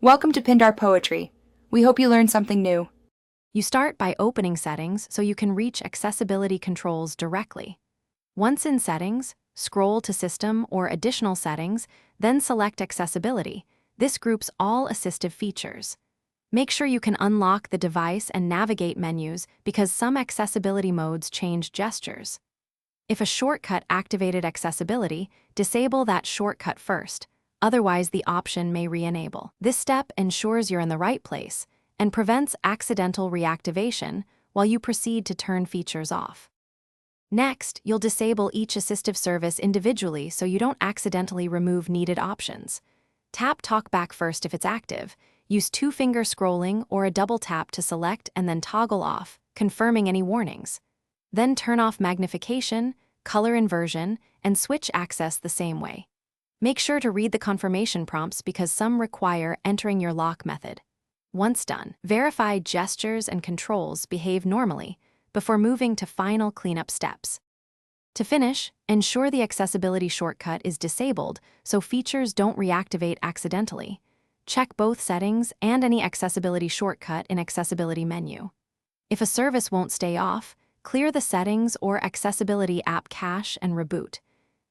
Welcome to Pindar Poetry. We hope you learned something new. You start by opening Settings so you can reach accessibility controls directly. Once in Settings, scroll to System or Additional Settings, then select Accessibility. This groups all assistive features. Make sure you can unlock the device and navigate menus because some accessibility modes change gestures. If a shortcut activated accessibility, disable that shortcut first. Otherwise, the option may re-enable. This step ensures you're in the right place and prevents accidental reactivation while you proceed to turn features off. Next, you'll disable each assistive service individually so you don't accidentally remove needed options. Tap Talkback first if it's active. Use two-finger scrolling or a double tap to select and then toggle off, confirming any warnings. Then turn off magnification, color inversion, and switch access the same way. Make sure to read the confirmation prompts because some require entering your lock method. Once done, verify gestures and controls behave normally before moving to final cleanup steps. To finish, ensure the accessibility shortcut is disabled so features don't reactivate accidentally. Check both settings and any accessibility shortcut in Accessibility menu. If a service won't stay off, clear the settings or accessibility app cache and reboot.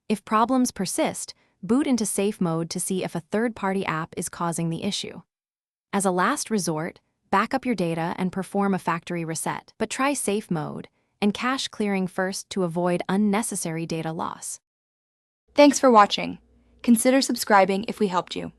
If problems persist, boot into safe mode to see if a third-party app is causing the issue. As a last resort, back up your data and perform a factory reset, but try safe mode and cache clearing first to avoid unnecessary data loss. Thanks for watching. Consider subscribing if we helped you.